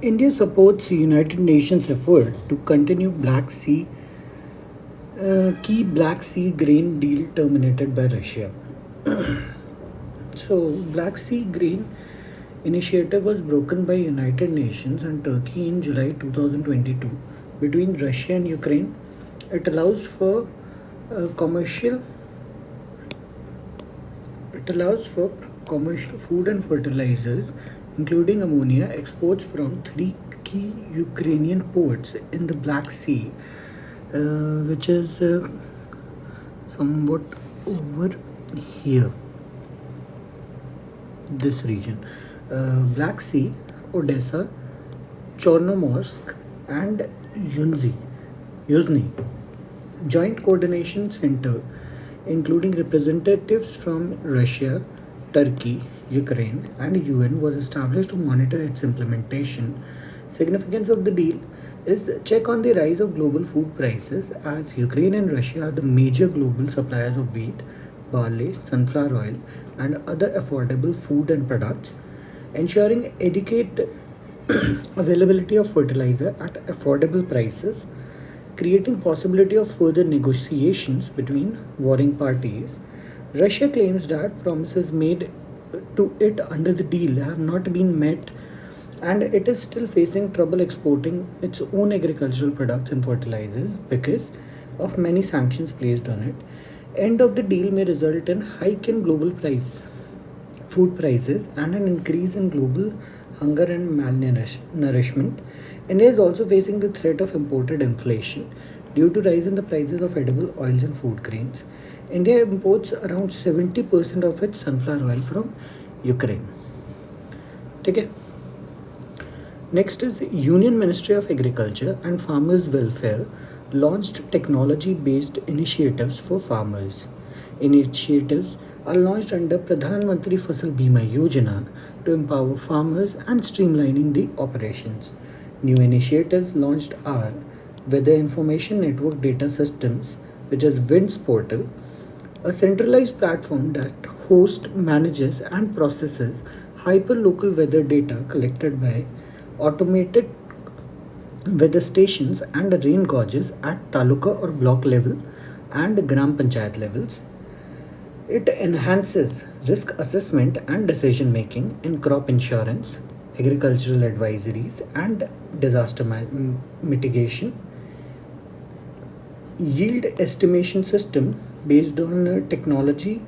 India supports United Nations effort to continue key Black Sea grain deal terminated by Russia. So, Black Sea grain initiative was broken by United Nations and Turkey in July 2022 between Russia and Ukraine. It allows for commercial It allows for commercial food and fertilizers, including ammonia, exports from three key Ukrainian ports in the Black Sea, which is somewhat over here, this region. Black Sea, Odessa, Chornomorsk, and Yuzhny Joint Coordination Center, including representatives from Russia, Turkey, Ukraine, and UN, was established to monitor its implementation. Significance of the deal is check on the rise of global food prices as Ukraine and Russia are the major global suppliers of wheat, barley, sunflower oil, and other affordable food and products, ensuring adequate availability of fertilizer at affordable prices, creating possibility of further negotiations between warring parties. Russia claims that promises made to it under the deal have not been met and it is still facing trouble exporting its own agricultural products and fertilizers because of many sanctions placed on it. End of the deal may result in hike in global food prices and an increase in global hunger and malnourishment. India is also facing the threat of imported inflation due to rise in the prices of edible oils and food grains. India imports around 70% of its sunflower oil from Ukraine. Okay. Next is Union Ministry of Agriculture and Farmers Welfare launched technology-based initiatives for farmers. Initiatives are launched under Pradhan Mantri Fasal Bima Yojana to empower farmers and streamlining the operations. New initiatives launched are Weather Information Network Data Systems, which is WINDS portal, a centralized platform that hosts, manages, and processes hyperlocal weather data collected by automated weather stations and rain gauges at taluka or block level and gram panchayat levels. It enhances risk assessment and decision making in crop insurance, agricultural advisories, and disaster mitigation. Yield estimation system based on technology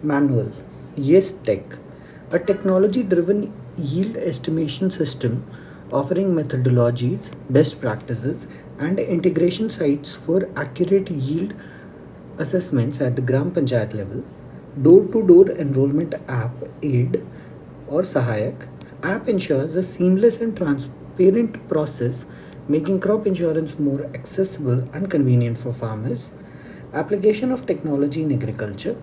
manual. Yes Tech, a technology driven yield estimation system offering methodologies, best practices, and integration sites for accurate yield assessments at the Gram Panchayat level. Door to door enrollment app aid or Sahayak app ensures a seamless and transparent process, making crop insurance more accessible and convenient for farmers. Application of technology in agriculture,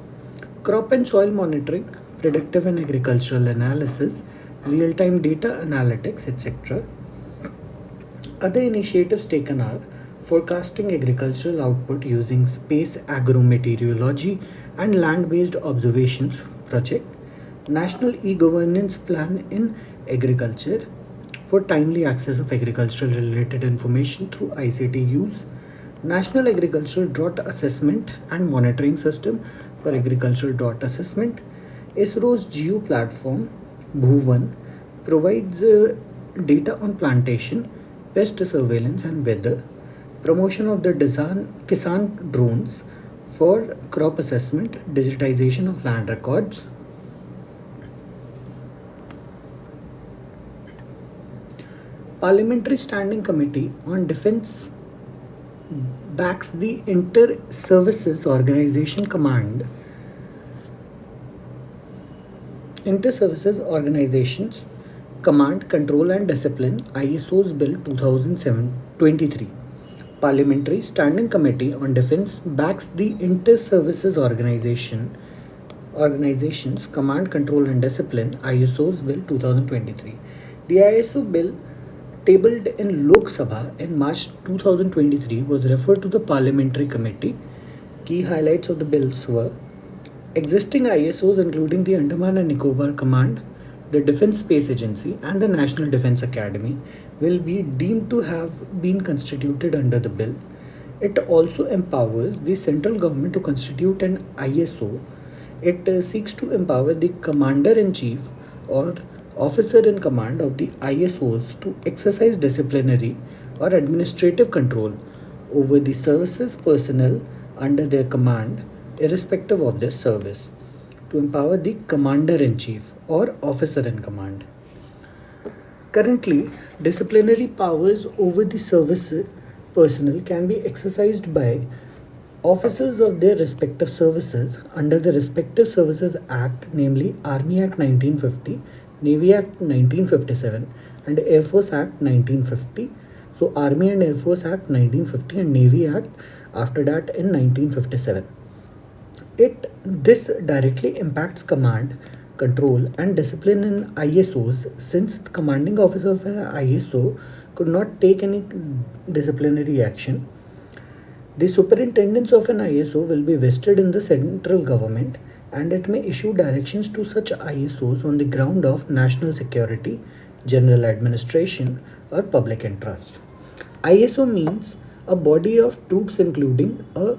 crop and soil monitoring, predictive and agricultural analysis, real time data analytics, etc. Other initiatives taken are forecasting agricultural output using space agrometeorology and land based observations project, National e-governance plan in agriculture for timely access of agricultural related information through ICT use, National Agricultural Drought Assessment and Monitoring System for Agricultural Drought Assessment. ISRO's Geo platform, Bhuvan, provides data on plantation, pest surveillance and weather, promotion of the Kisan drones for crop assessment, digitization of land records. Parliamentary Standing Committee on Defence backs the Inter-Services Organization Command. Inter-Services Organizations Command, Control and Discipline ISO's Bill 2023. Parliamentary Standing Committee on Defence backs the Inter-Services Organizations Command, Control and Discipline ISO's Bill 2023. The ISO bill tabled in Lok Sabha in March 2023 was referred to the Parliamentary Committee. Key highlights of the bills were existing ISOs including the Andaman and Nicobar Command the Defense Space Agency, and the National Defense Academy will be deemed to have been constituted under the bill. It also empowers the central government to constitute an ISO. It seeks to empower the Commander in Chief or officer in command of the ISOs to exercise disciplinary or administrative control over the services personnel under their command, irrespective of their service. To empower the Commander in Chief or officer in command. Currently, disciplinary powers over the service personnel can be exercised by officers of their respective services under the Respective Services Act, namely Army Act 1950, Navy Act 1957, and Air Force Act 1950. So, Army and Air Force Act 1950 and Navy Act after that in 1957. This directly impacts command, control, and discipline in ISOs, since the commanding officer of an ISO could not take any disciplinary action. The superintendence of an ISO will be vested in the central government, and it may issue directions to such ISOs on the ground of national security, general administration, or public interest. ISO means a body of troops including a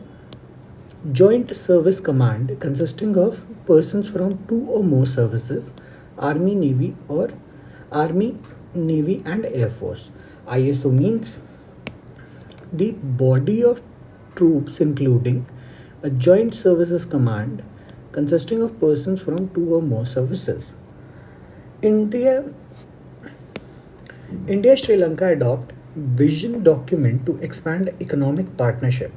joint service command consisting of persons from two or more services, Army, Navy, and Air Force. ISO means the body of troops including a joint services command consisting of persons from two or more services. India Sri Lanka adopt vision document to expand economic partnership.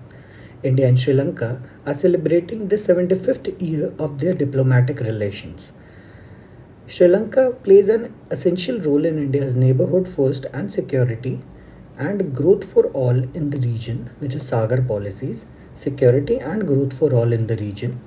India and Sri Lanka are celebrating the 75th year of their diplomatic relations. Sri Lanka plays an essential role in India's neighborhood first and security and growth for all in the region, which is Sagar policies, security and growth for all in the region.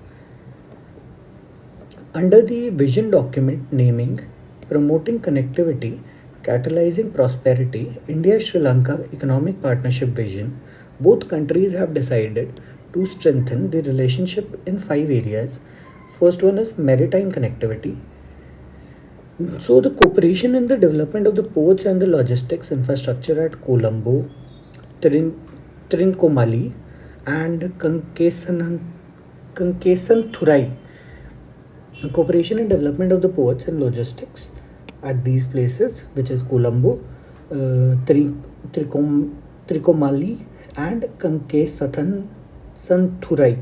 Under the vision document naming promoting connectivity, catalyzing prosperity, India Sri Lanka economic partnership vision, both countries have decided to strengthen the relationship in five areas. First one is maritime connectivity. So the cooperation in the development of the ports and the logistics infrastructure at Colombo, Trincomalee, and Kankesanthurai. Cooperation and development of the ports and logistics at these places, which is Colombo, Trincomalee, and Kankesanthurai.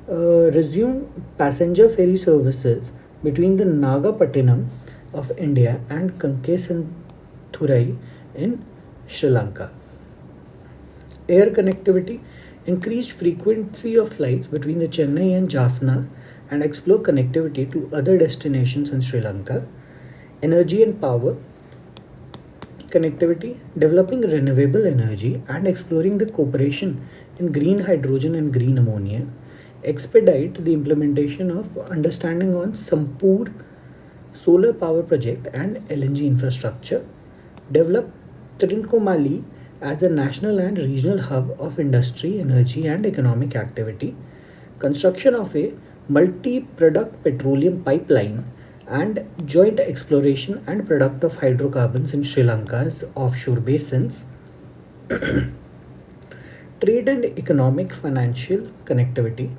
Resume passenger ferry services between the Nagapattinam of India and Kankesanthurai in Sri Lanka. Air connectivity, increased frequency of flights between the Chennai and Jaffna and explore connectivity to other destinations in Sri Lanka. Energy and power connectivity, developing renewable energy and exploring the cooperation in green hydrogen and green ammonia. Expedite the implementation of understanding on Sampur solar power project and LNG infrastructure. Develop Trincomalee as a national and regional hub of industry, energy, and economic activity. Construction of a multi-product petroleum pipeline and joint exploration and product of hydrocarbons in Sri Lanka's offshore basins. Trade and economic financial connectivity.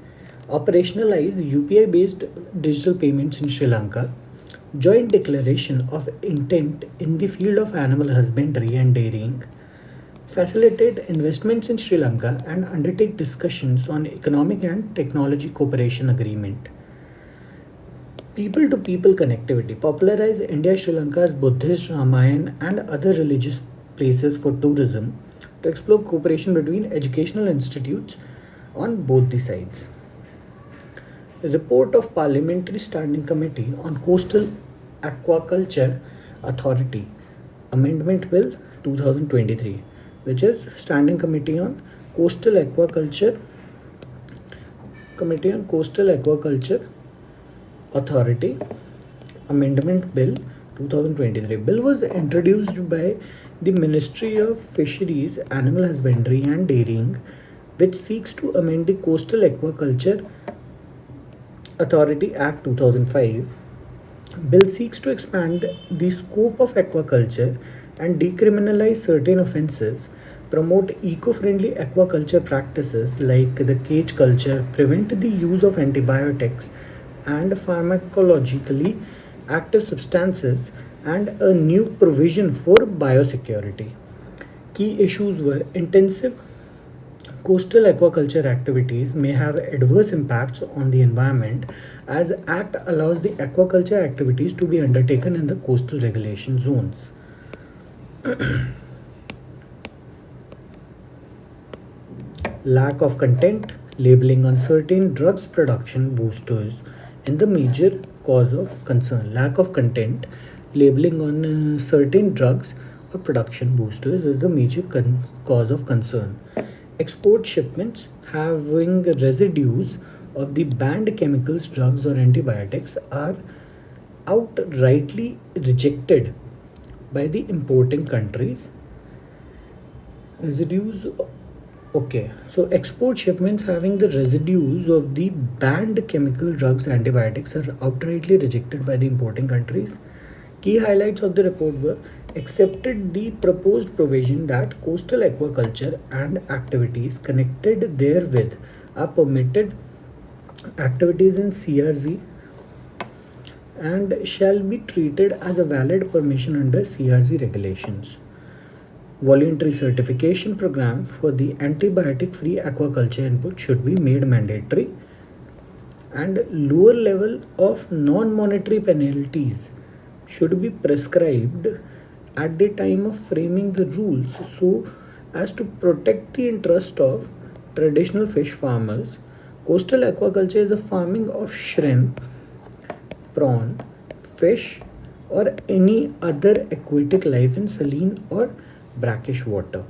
Operationalize UPI based digital payments in Sri Lanka. Joint declaration of intent in the field of animal husbandry and dairying. Facilitate investments in Sri Lanka and undertake discussions on economic and technology cooperation agreement. People to people connectivity. Popularize India Sri Lanka's Buddhist, Ramayana, and other religious places for tourism to explore cooperation between educational institutes on both the sides. Report of Parliamentary Standing Committee on Coastal Aquaculture Authority Amendment Bill 2023, which is Standing Committee on Coastal Aquaculture Authority Amendment Bill 2023. Bill was introduced by the Ministry of Fisheries, Animal Husbandry and Dairying, which seeks to amend the Coastal Aquaculture Authority Act 2005 Bill seeks to expand the scope of aquaculture and decriminalize certain offences, promote eco-friendly aquaculture practices like the cage culture, prevent the use of antibiotics and pharmacologically active substances, and a new provision for biosecurity. Key issues were intensive coastal aquaculture activities may have adverse impacts on the environment as Act allows the aquaculture activities to be undertaken in the coastal regulation zones. Lack of content labeling on certain drugs production boosters in the major cause of concern. Lack of content labeling on certain drugs or production boosters is the major cause of concern. Export shipments having residues of the banned chemicals, drugs, or antibiotics are outrightly rejected by the importing countries. Residues. Okay, so export shipments having the residues of the banned chemical, drugs, antibiotics are outrightly rejected by the importing countries. Key highlights of the report were accepted the proposed provision that coastal aquaculture and activities connected therewith are permitted activities in CRZ and shall be treated as a valid permission under CRZ regulations. Voluntary certification program for the antibiotic free aquaculture input should be made mandatory, and lower level of non-monetary penalties should be prescribed at the time of framing the rules so as to protect the interest of traditional fish farmers. Coastal aquaculture is a farming of shrimp, prawn, fish, or any other aquatic life in saline or brackish water.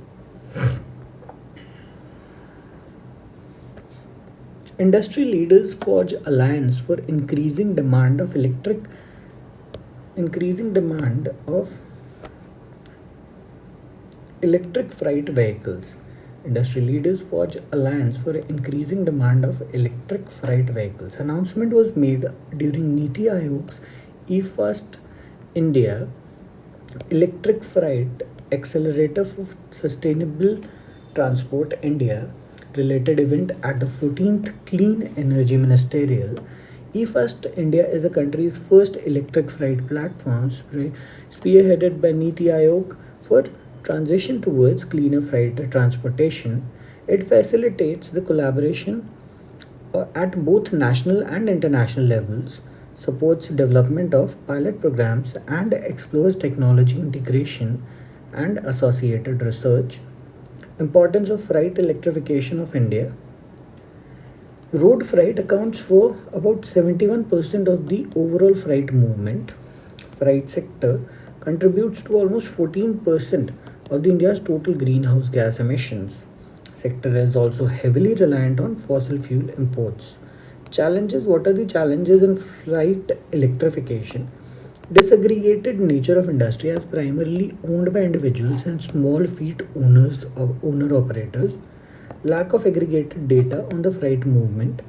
Industry leaders forge alliance for increasing demand of electric freight vehicles. Industry leaders forge alliance for increasing demand of electric freight vehicles. Announcement was made during Niti Aayog's eFast India Electric Freight Accelerator for Sustainable Transport India related event at the 14th Clean Energy Ministerial. eFast India is the country's first electric freight platform spearheaded by Niti Aayog for transition towards cleaner freight transportation. It facilitates the collaboration at both national and international levels, supports development of pilot programs, and explores technology integration and associated research. Importance of freight electrification of India. Road freight accounts for about 71% of the overall freight movement. Freight sector contributes to almost 14% of the India's total greenhouse gas emissions. Sector is also heavily reliant on fossil fuel imports. Challenges. What are the challenges in freight electrification? Disaggregated nature of industry as primarily owned by individuals and small fleet owners or owner operators. Lack of aggregated data on the freight movement.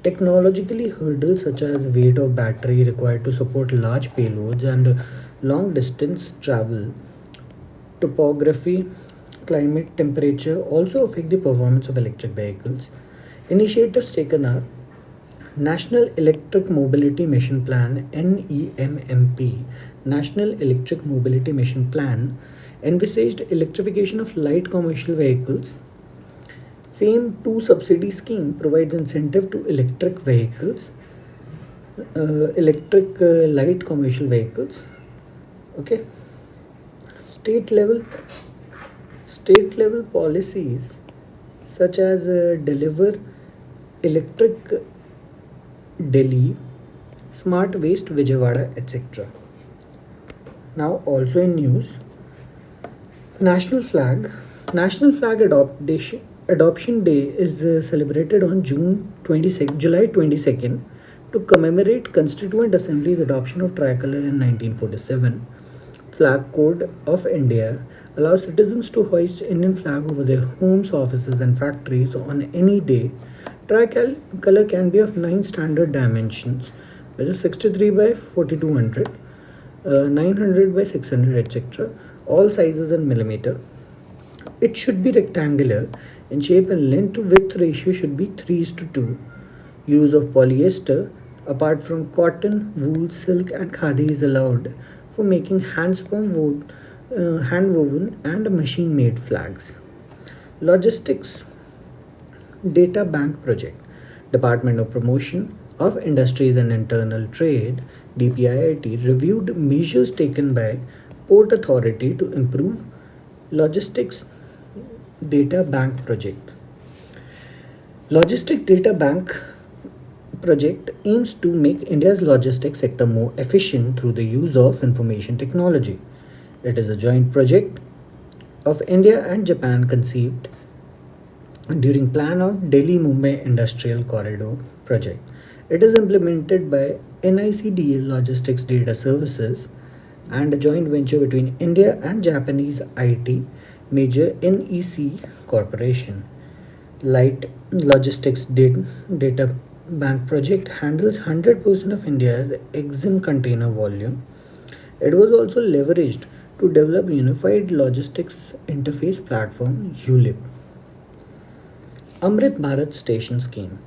Technologically hurdles such as weight of battery required to support large payloads and long distance travel. Topography, climate, temperature also affect the performance of electric vehicles. Initiatives taken are National Electric Mobility Mission Plan NEMMP. National Electric Mobility Mission Plan envisaged electrification of light commercial vehicles. FAME 2 subsidy scheme provides incentive to electric vehicles, electric light commercial vehicles. Okay. State level state level policies such as deliver electric Delhi, smart waste Vijayawada, etc. Now also in news, national flag. National flag adoption day is celebrated on July 22nd to commemorate Constituent Assembly's adoption of tricolor in 1947. Flag Code of India allows citizens to hoist Indian flag over their homes, offices, and factories on any day. Tricolor can be of 9 standard dimensions which is 63 by 4200, 900 by 600, etc. All sizes in millimeter. It should be rectangular in shape and length to width ratio should be 3:2. Use of polyester apart from cotton, wool, silk and khadi is allowed for making hand woven and machine made flags. Logistics Data Bank Project. Department of Promotion of Industries and Internal Trade DPIIT reviewed measures taken by Port Authority to improve logistics data bank project. Logistic Data Bank project aims to make India's logistics sector more efficient through the use of information technology. It is a joint project of India and Japan conceived during plan of Delhi Mumbai Industrial Corridor project. It is implemented by NICDL Logistics Data Services and a joint venture between India and Japanese IT major NEC Corporation. Light Logistics Data Bank project handles 100% of India's EXIM container volume. It was also leveraged to develop Unified Logistics Interface Platform ULIP. Amrit Bharat Station Scheme.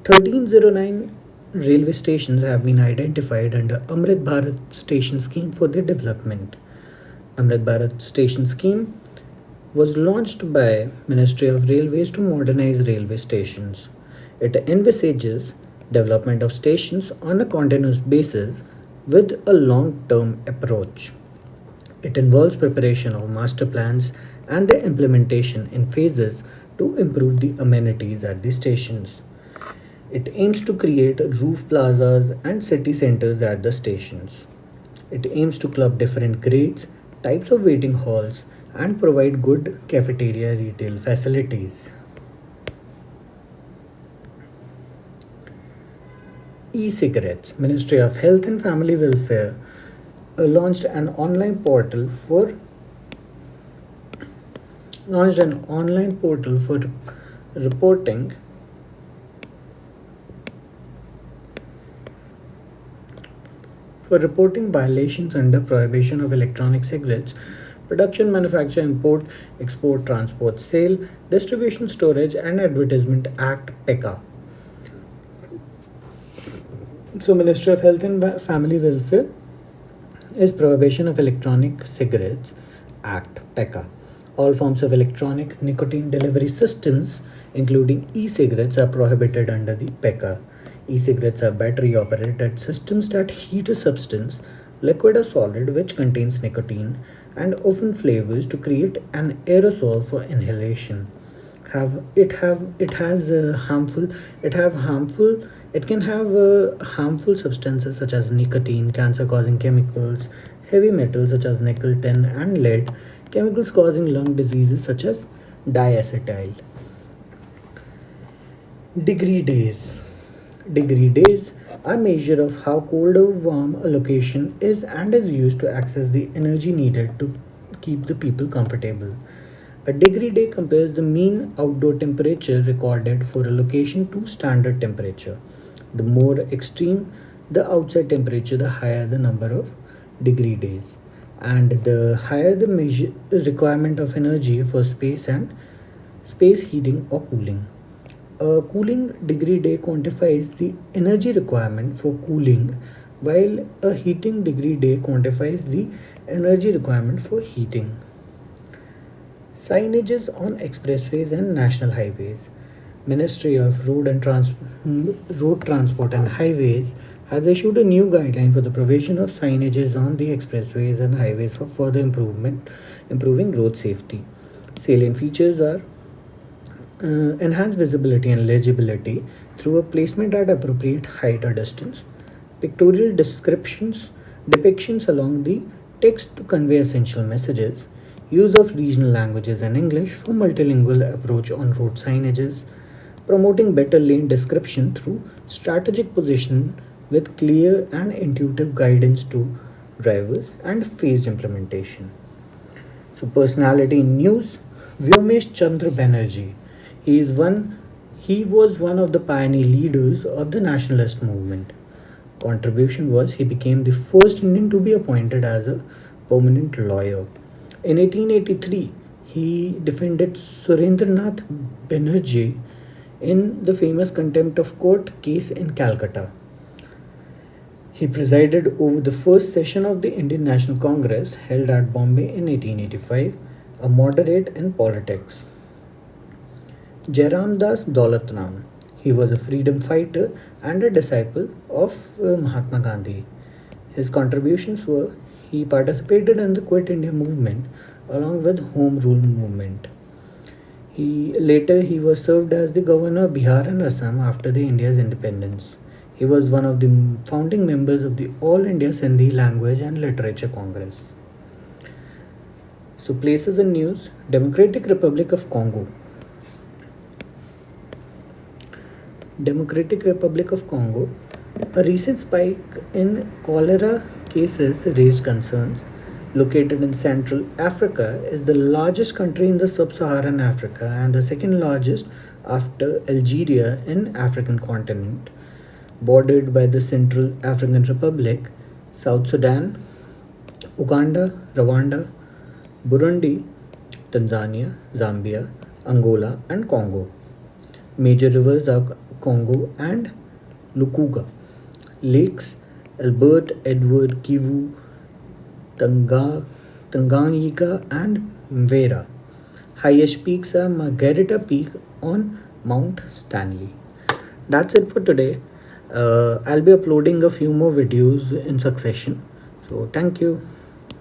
1309 railway stations have been identified under Amrit Bharat Station Scheme for their development. Amrit Bharat Station Scheme was launched by Ministry of Railways to modernize railway stations. It envisages development of stations on a continuous basis with a long-term approach. It involves preparation of master plans and their implementation in phases to improve the amenities at the stations. It aims to create roof plazas and city centers at the stations. It aims to club different grades, types of waiting halls, and provide good cafeteria retail facilities. E-cigarettes. Ministry of Health and Family Welfare launched an online portal for reporting violations under prohibition of electronic cigarettes, production, manufacture, import, export, transport, sale, distribution, storage, and advertisement act PECA. So, Ministry of Health and Family Welfare is Prohibition of Electronic Cigarettes Act PECA. All forms of electronic nicotine delivery systems, including e-cigarettes, are prohibited under the PECA. E-cigarettes are battery-operated systems that heat a substance, liquid or solid, which contains nicotine and often flavors to create an aerosol for inhalation. It can have harmful substances such as nicotine, cancer-causing chemicals, heavy metals such as nickel, tin, and lead, chemicals causing lung diseases such as diacetyl. Degree days. Degree days are measure of how cold or warm a location is and is used to access the energy needed to keep the people comfortable. A degree day compares the mean outdoor temperature recorded for a location to standard temperature. The more extreme the outside temperature, the higher the number of degree days, and the higher the requirement of energy for space and space heating or cooling. A cooling degree day quantifies the energy requirement for cooling, while a heating degree day quantifies the energy requirement for heating. Signages on expressways and national highways. Ministry of Road Transport and Highways has issued a new guideline for the provision of signages on the expressways and highways for further improving road safety. Salient features are enhanced visibility and legibility through a placement at appropriate height or distance, pictorial depictions along the text to convey essential messages, use of regional languages and English for multilingual approach on road signages, promoting better lane description through strategic position with clear and intuitive guidance to drivers, and phased implementation. So, personality in news: Vyomesh Chandra Banerjee. He was one of the pioneer leaders of the nationalist movement. contribution was he became the first Indian to be appointed as a permanent lawyer. In 1883, he defended Surendranath Banerjee in the famous contempt of court case in Calcutta. He presided over the first session of the Indian National Congress held at Bombay in 1885, a moderate in politics. Jairam Das Daulatram. He was a freedom fighter and a disciple of Mahatma Gandhi. His contributions were he participated in the Quit India movement along with Home Rule movement. He was served as the governor of Bihar and Assam after the India's independence. He was one of the founding members of the All India Sindhi Language and Literature Congress. So places and news. Democratic Republic of Congo. Democratic Republic of Congo. A recent spike in cholera cases raised concerns. Located in Central Africa, is the largest country in the sub-Saharan Africa and the second largest after Algeria in African continent. Bordered by the Central African Republic, South Sudan, Uganda, Rwanda, Burundi, Tanzania, Zambia, Angola, and Congo. Major rivers are Congo and Lukuga. Lakes Albert, Edward, Kivu, Tanganyika, and Mvera. Highest peaks are Margarita Peak on Mount Stanley. That's it for today. I'll be uploading a few more videos in succession. So, thank you.